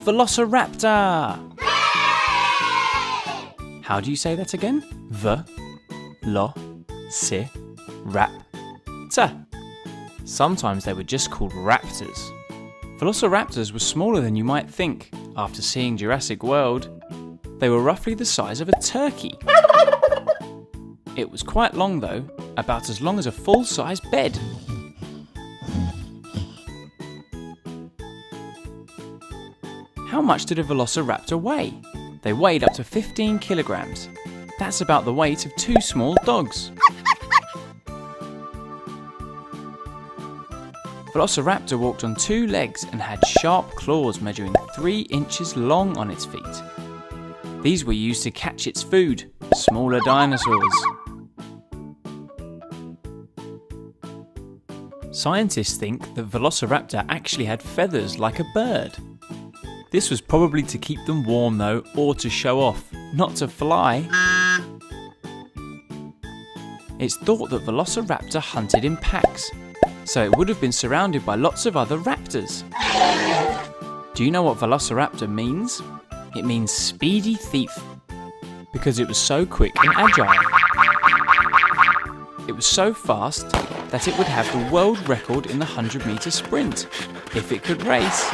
Velociraptor! How do you say that again? Ve-lo-ci-rap-tor. Sometimes they were just called raptors. Velociraptors were smaller than you might think. After seeing Jurassic World, they were roughly the size of a turkey. It was quite long though, about as long as a full-size bed. How much did a velociraptor weigh? They weighed up to 15 kilograms. That's about the weight of 2 small dogs. Velociraptor walked on 2 legs and had sharp claws measuring 3 inches long on its feet. These were used to catch its food, smaller dinosaurs. Scientists think that Velociraptor actually had feathers like a bird. This was probably to keep them warm though, or to show off, not to fly. It's thought that Velociraptor hunted in packs, so it would have been surrounded by lots of other raptors. Do you know what Velociraptor means? It means speedy thief, because it was so quick and agile. It was so fast that it would have the world record in the 100-meter sprint, if it could race.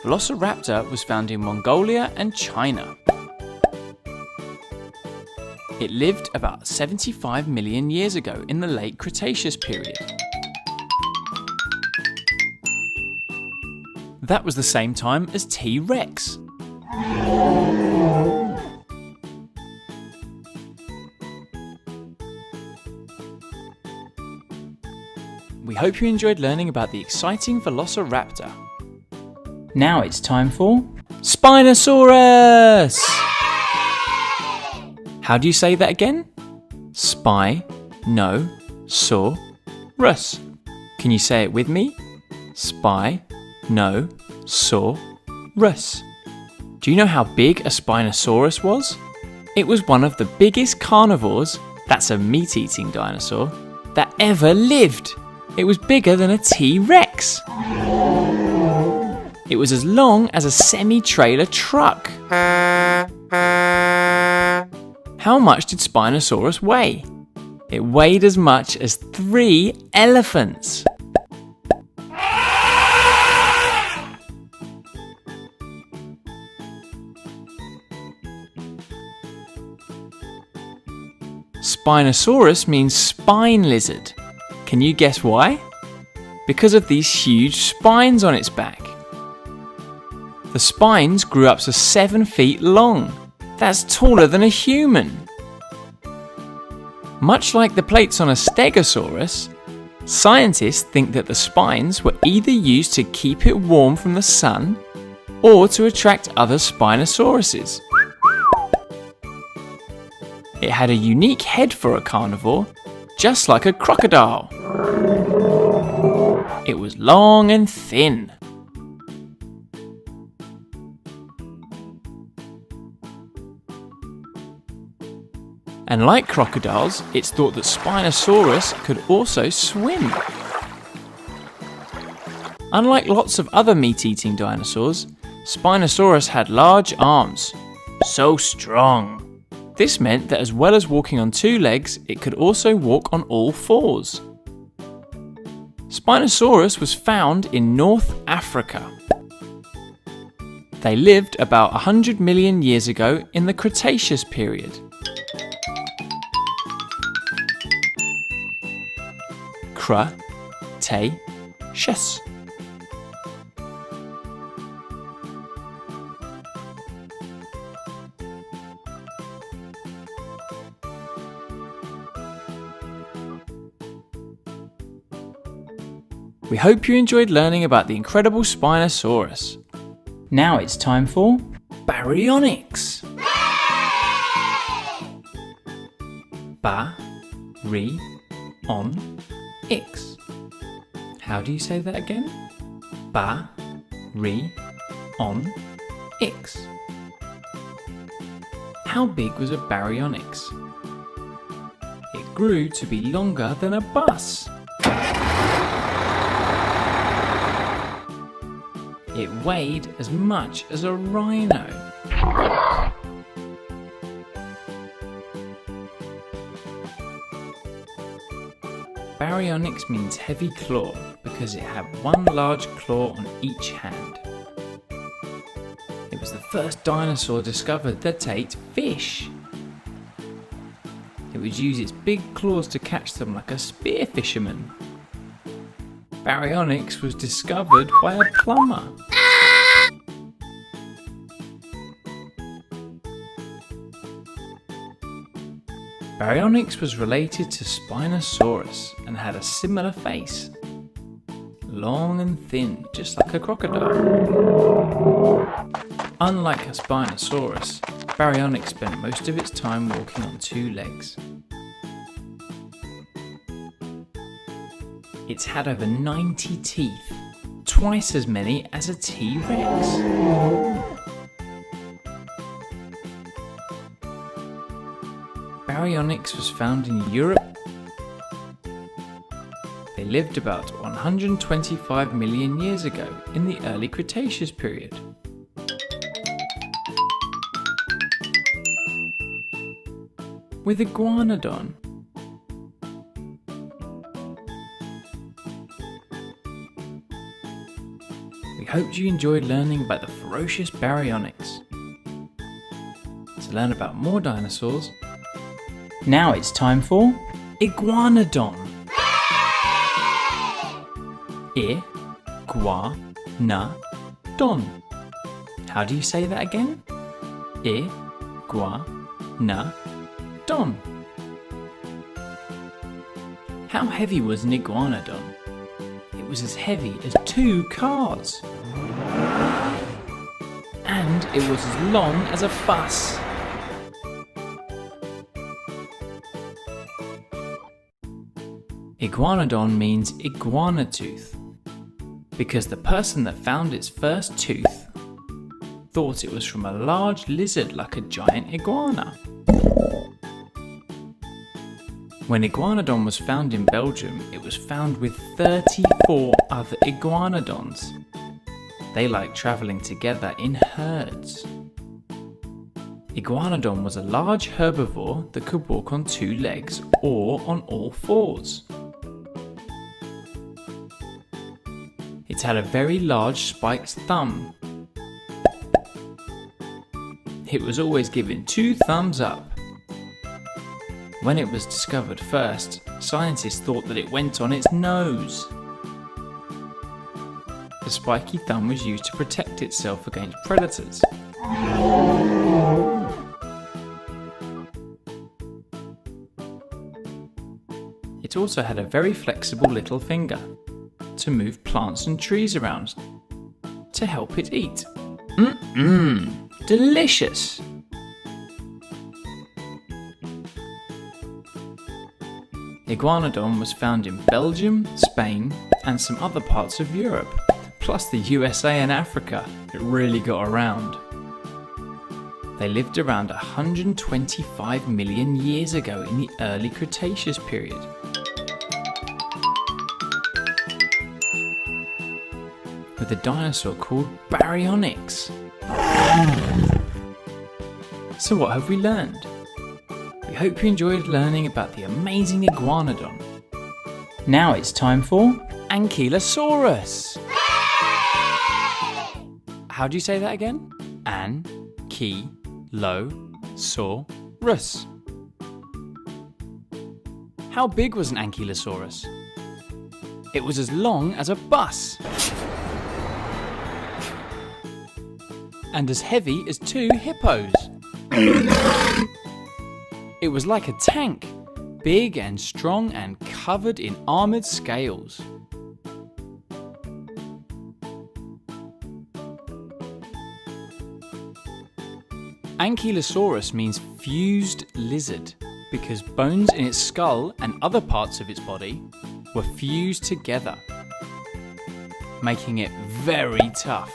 Velociraptor was found in Mongolia and China. It lived about 75 million years ago in the late Cretaceous period. That was the same time as T-Rex. We hope you enjoyed learning about the exciting Velociraptor. Now it's time for Spinosaurus! How do you say that again? Spinosaurus. Can you say it with me? Spinosaurus. Do you know how big a Spinosaurus was? It was one of the biggest carnivores, that's a meat-eating dinosaur, that ever lived. It was bigger than a T-Rex. It was as long as a semi-trailer truck. How much did Spinosaurus weigh? It weighed as much as 3 elephants. Spinosaurus means spine lizard. Can you guess why? Because of these huge spines on its back. The spines grew up to 7 feet long. That's taller than a human. Much like the plates on a Stegosaurus, scientists think that the spines were either used to keep it warm from the sun or to attract other Spinosauruses. It had a unique head for a carnivore, just like a crocodile. It was long and thin. And like crocodiles, it's thought that Spinosaurus could also swim. Unlike lots of other meat-eating dinosaurs, Spinosaurus had large arms. So strong. This meant that as well as walking on 2 legs, it could also walk on all 4s. Spinosaurus was found in North Africa. They lived about 100 million years ago in the Cretaceous period. Cretaceous. We hope you enjoyed learning about the incredible Spinosaurus. Now it's time for baryonyx. Ba-ry-on-ix. How do you say that again? Ba-ry-on-ix. How big was a baryonyx? It grew to be longer than a bus. It weighed as much as a rhino. Baryonyx means heavy claw because it had one large claw on each hand. It was the first dinosaur discovered that ate fish. It would use its big claws to catch them like a spear fisherman. Baryonyx was discovered by a plumber. Baryonyx was related to Spinosaurus and had a similar face. Long and thin, just like a crocodile. Unlike a Spinosaurus, Baryonyx spent most of its time walking on two legs. It's had over 90 teeth, twice as many as a T-Rex. Baryonyx was found in Europe. They lived about 125 million years ago in the early Cretaceous period. With Iguanodon. We hoped you enjoyed learning about the ferocious Baryonyx. To learn about more dinosaurs, now it's time for Iguanodon. I-gua-na-don. How do you say that again? I-gua-na-don. How heavy was an iguanodon? It was as heavy as 2 cars. And it was as long as a bus. Iguanodon means iguana tooth because the person that found its first tooth thought it was from a large lizard like a giant iguana. When Iguanodon was found in Belgium, it was found with 34 other iguanodons. They like travelling together in herds. Iguanodon was a large herbivore that could walk on 2 legs or on all 4s. It had a very large spiked thumb. It was always given 2 thumbs up. When it was discovered first, scientists thought that it went on its nose. The spiky thumb was used to protect itself against predators. It also had a very flexible little finger to move plants and trees around to help it eat. Delicious! Iguanodon was found in Belgium, Spain, and some other parts of Europe, plus the USA and Africa. It really got around. They lived around 125 million years ago in the early Cretaceous period. With a dinosaur called Baryonyx. So what have we learned? We hope you enjoyed learning about the amazing Iguanodon. Now it's time for Ankylosaurus. How do you say that again? An-ki-lo-saurus. How big was an Ankylosaurus? It was as long as a bus. And as heavy as 2 hippos. It was like a tank, big and strong and covered in armoured scales. Ankylosaurus means fused lizard because bones in its skull and other parts of its body were fused together, making it very tough.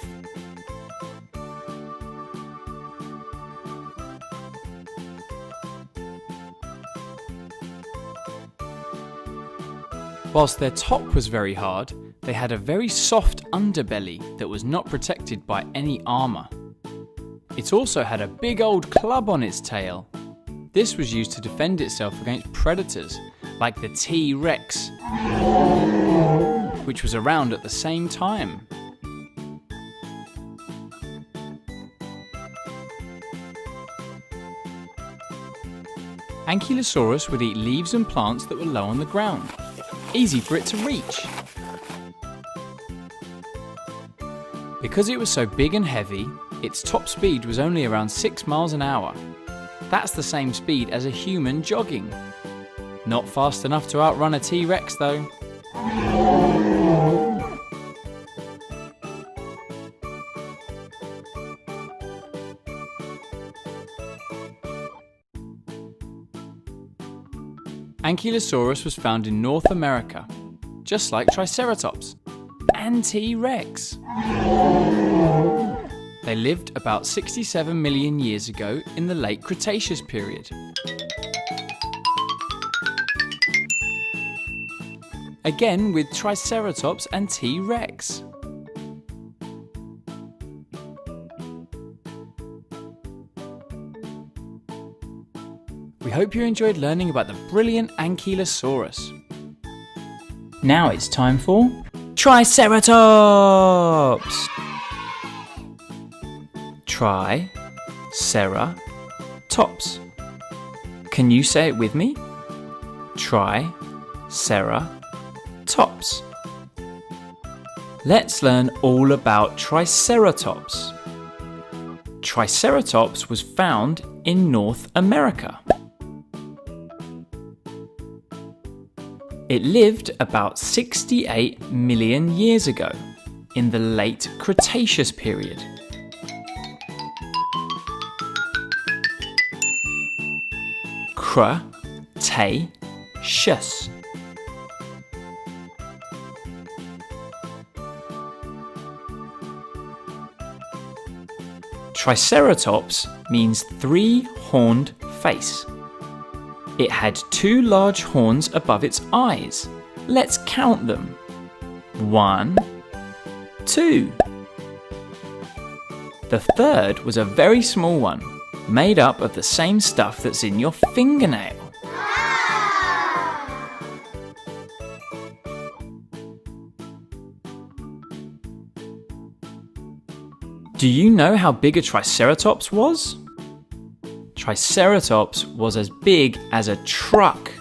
Whilst their top was very hard, They had a very soft underbelly that was not protected by any armour. It also had a big old club on its tail. This was used to defend itself against predators like the T-Rex, which was around at the same time. Ankylosaurus would eat leaves and plants that were low on the ground, easy for it to reach. Because it was so big and heavy, its top speed was only around 6 miles an hour. That's the same speed as a human jogging. Not fast enough to outrun a T-Rex though. Ankylosaurus was found in North America, just like Triceratops and T-Rex. They lived about 67 million years ago in the late Cretaceous period. Again with Triceratops and T-Rex. We hope you enjoyed learning about the brilliant Ankylosaurus. Now it's time for Triceratops! Triceratops. Can you say it with me? Triceratops. Let's learn all about Triceratops. Triceratops was found in North America. It lived about 68 million years ago, in the late Cretaceous period. Cretaceous. Triceratops means three-horned face. It had two large horns above its eyes. Let's count them. 1, 2. The third was a very small one, made up of the same stuff that's in your fingernail. Do you know how big a Triceratops was? Triceratops was as big as a truck.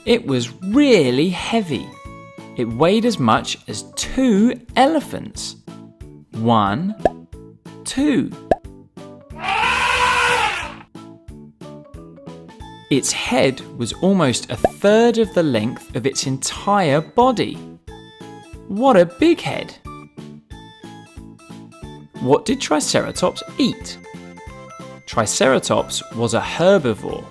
It was really heavy. It weighed as much as 2 elephants. 1, 2. Its head was almost a third of the length of its entire body. What a big head! What did Triceratops eat? Triceratops was a herbivore.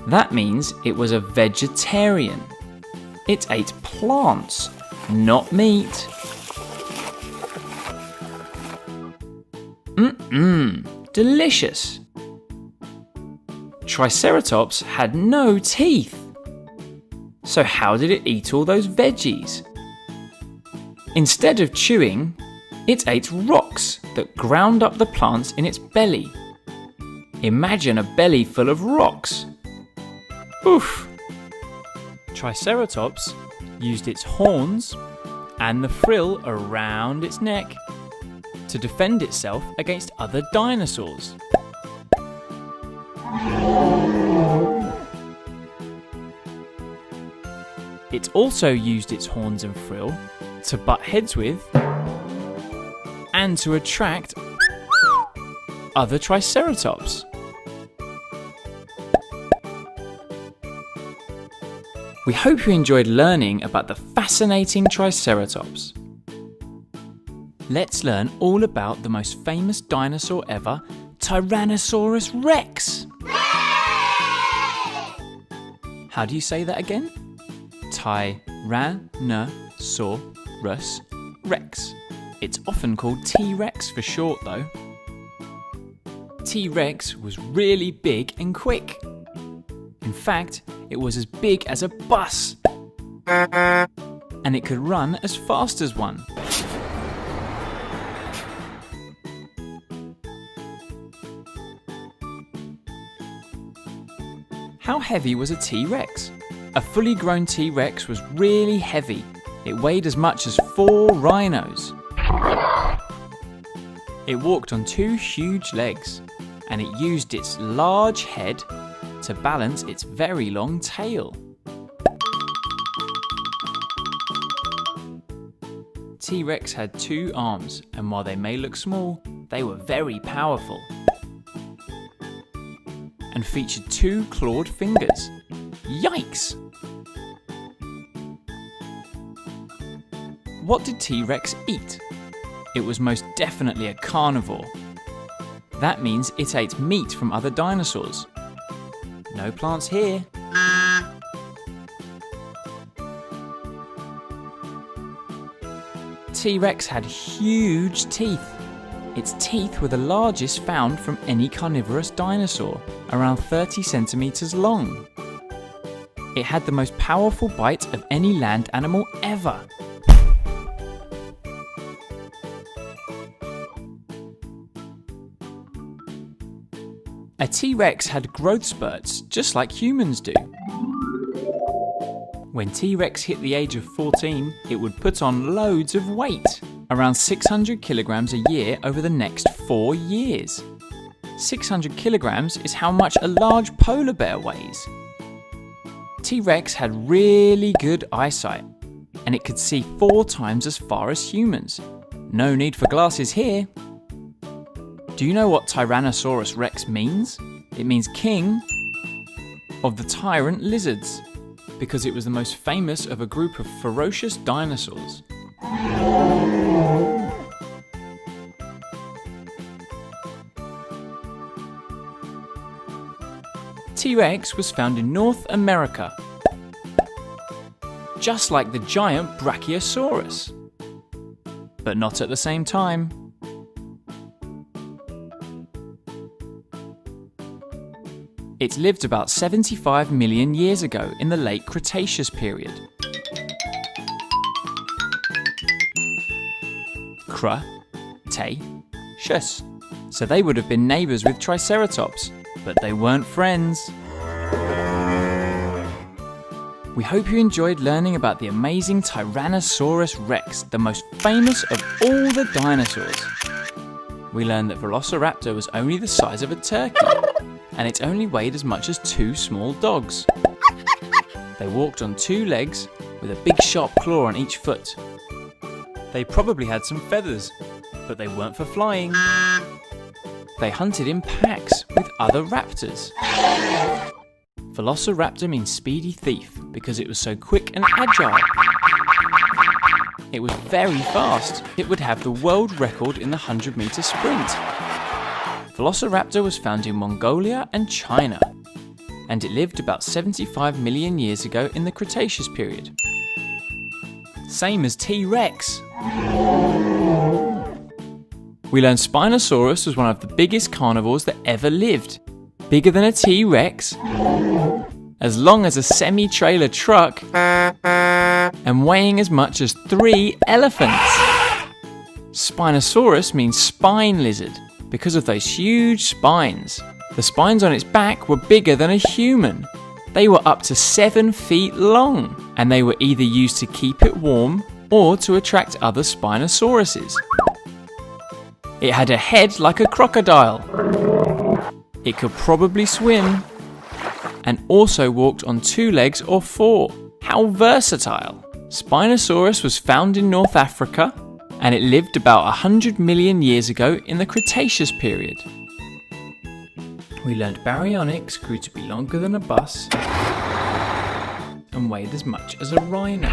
That means it was a vegetarian. It ate plants, not meat. Delicious! Triceratops had no teeth. So how did it eat all those veggies? Instead of chewing, it ate rocks that ground up the plants in its belly. Imagine a belly full of rocks. Oof! Triceratops used its horns and the frill around its neck to defend itself against other dinosaurs. It also used its horns and frill to butt heads with and to attract other Triceratops. We hope you enjoyed learning about the fascinating Triceratops. Let's learn all about the most famous dinosaur ever, Tyrannosaurus Rex. How do you say that again? Tyrannosaurus Rex. It's often called T-Rex for short though. T-Rex was really big and quick. In fact, it was as big as a bus. And it could run as fast as one. How heavy was a T-Rex? A fully grown T-Rex was really heavy. It weighed as much as 4 rhinos. It walked on 2 huge legs, and it used its large head to balance its very long tail. T-Rex had 2 arms, and while they may look small, they were very powerful. And featured 2 clawed fingers. Yikes! What did T-Rex eat? It was most definitely a carnivore. That means it ate meat from other dinosaurs. No plants here. T-Rex had huge teeth. Its teeth were the largest found from any carnivorous dinosaur, around 30 centimeters long. It had the most powerful bite of any land animal ever. A T-Rex had growth spurts, just like humans do. When T-Rex hit the age of 14, it would put on loads of weight, around 600 kilograms a year over the next 4 years. 600 kilograms is how much a large polar bear weighs. T-Rex had really good eyesight, and it could see 4 times as far as humans. No need for glasses here. Do you know what Tyrannosaurus Rex means? It means king of the tyrant lizards, because it was the most famous of a group of ferocious dinosaurs. T-Rex was found in North America, just like the giant Brachiosaurus, but not at the same time. It lived about 75 million years ago in the late Cretaceous period. Cretaceous. So they would have been neighbours with Triceratops, but they weren't friends. We hope you enjoyed learning about the amazing Tyrannosaurus Rex, the most famous of all the dinosaurs. We learned that Velociraptor was only the size of a turkey, and it only weighed as much as 2 small dogs. They walked on 2 legs with a big sharp claw on each foot. They probably had some feathers, but they weren't for flying. They hunted in packs with other raptors. Velociraptor means speedy thief because it was so quick and agile. It was very fast. It would have the world record in the 100-meter sprint. Velociraptor was found in Mongolia and China, and it lived about 75 million years ago in the Cretaceous period. Same as T-Rex. We learned Spinosaurus was one of the biggest carnivores that ever lived. Bigger than a T-Rex, as long as a semi-trailer truck, and weighing as much as 3 elephants. Spinosaurus means spine lizard because of those huge spines. The spines on its back were bigger than a human. They were up to 7 feet long, and they were either used to keep it warm or to attract other Spinosauruses. It had a head like a crocodile. It could probably swim, and also walked on 2 legs or 4. How versatile! Spinosaurus was found in North Africa, and it lived about 100 million years ago in the Cretaceous period. We learned baryonyx grew to be longer than a bus and weighed as much as a rhino.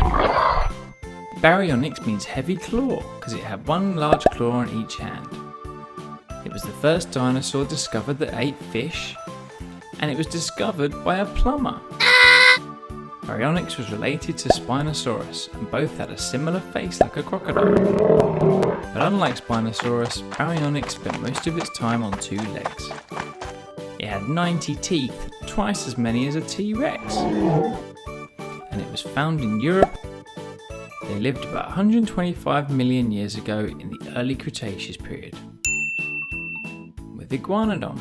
Baryonyx means heavy claw because it had 1 large claw on each hand. It was the first dinosaur discovered that ate fish, and it was discovered by a plumber. Baryonyx was related to Spinosaurus, and both had a similar face like a crocodile. But unlike Spinosaurus, Baryonyx spent most of its time on 2 legs. It had 90 teeth, twice as many as a T-Rex. And it was found in Europe. They lived about 125 million years ago in the early Cretaceous period. With Iguanodon.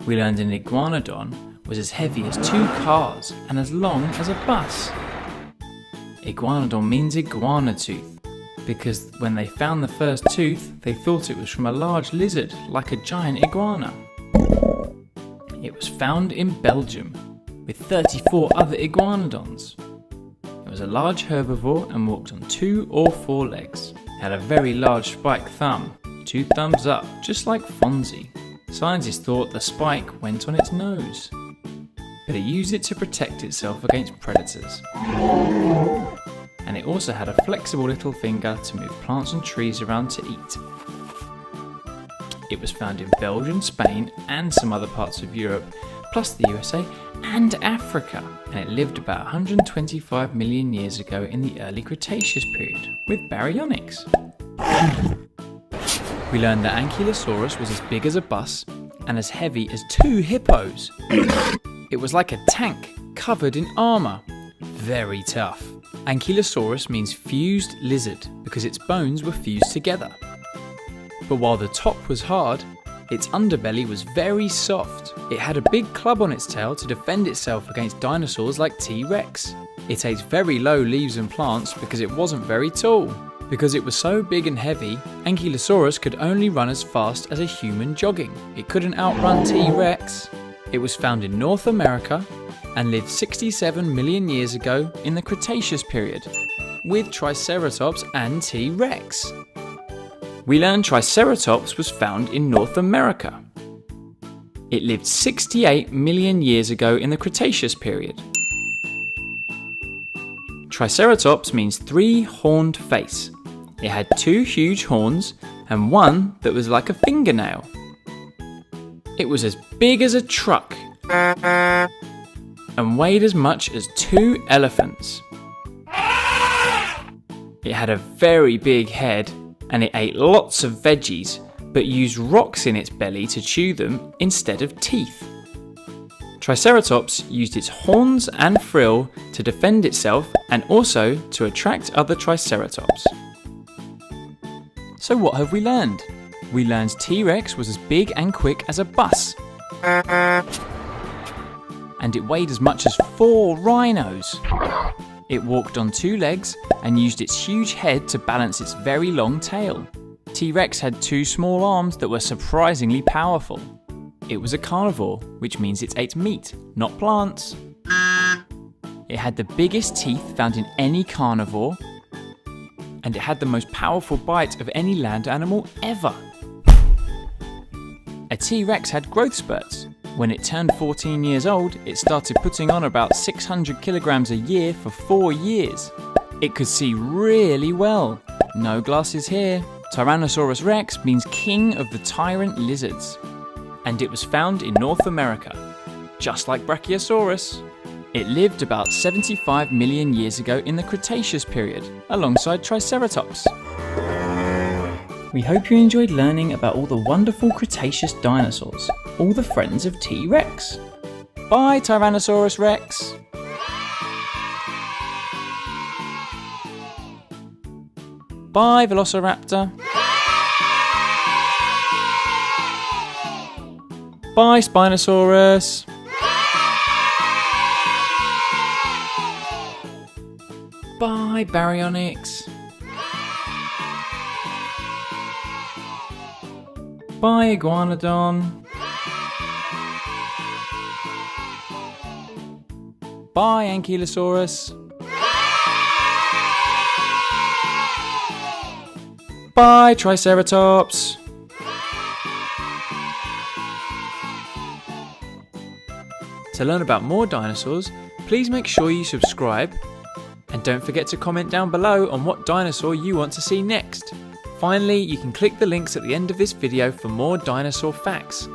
We learned an Iguanodon was as heavy as 2 cars and as long as a bus. Iguanodon means iguana tooth, because when they found the first tooth, they thought it was from a large lizard, like a giant iguana. It was found in Belgium, with 34 other iguanodons. It was a large herbivore and walked on 2 or 4 legs. It had a very large spike thumb, 2 thumbs up, just like Fonzie. Scientists thought the spike went on its nose, but it used it to protect itself against predators. And it also had a flexible little finger to move plants and trees around to eat. It was found in Belgium, Spain, and some other parts of Europe, plus the USA and Africa, and it lived about 125 million years ago in the early Cretaceous period, with Baryonyx. We learned that Ankylosaurus was as big as a bus and as heavy as 2 hippos. It was like a tank covered in armour. Very tough. Ankylosaurus means fused lizard because its bones were fused together. But while the top was hard, its underbelly was very soft. It had a big club on its tail to defend itself against dinosaurs like T-Rex. It ate very low leaves and plants because it wasn't very tall. Because it was so big and heavy, Ankylosaurus could only run as fast as a human jogging. It couldn't outrun T-Rex. It was found in North America and lived 67 million years ago in the Cretaceous period, with Triceratops and T-Rex. We learned Triceratops was found in North America. It lived 68 million years ago in the Cretaceous period. Triceratops means 3-horned face. It had 2 huge horns and one that was like a fingernail. It was as big as a truck and weighed as much as 2 elephants. It had a very big head and it ate lots of veggies, but used rocks in its belly to chew them instead of teeth. Triceratops used its horns and frill to defend itself and also to attract other Triceratops. So what have we learned? We learned T-Rex was as big and quick as a bus. And it weighed as much as 4 rhinos. It walked on 2 legs and used its huge head to balance its very long tail. T-Rex had 2 small arms that were surprisingly powerful. It was a carnivore, which means it ate meat, not plants. It had the biggest teeth found in any carnivore, and it had the most powerful bite of any land animal ever. A T-Rex had growth spurts. When it turned 14 years old, it started putting on about 600 kilograms a year for 4 years. It could see really well. No glasses here. Tyrannosaurus rex means king of the tyrant lizards. And it was found in North America, just like Brachiosaurus. It lived about 75 million years ago in the Cretaceous period, alongside Triceratops. We hope you enjoyed learning about all the wonderful Cretaceous dinosaurs, all the friends of T-Rex. Bye, Tyrannosaurus Rex! Bye, Velociraptor! Bye, Spinosaurus! Bye, Baryonyx! Bye, Iguanodon! Bye, Ankylosaurus! Bye, Triceratops! To learn about more dinosaurs, please make sure you subscribe and don't forget to comment down below on what dinosaur you want to see next. Finally, you can click the links at the end of this video for more dinosaur facts.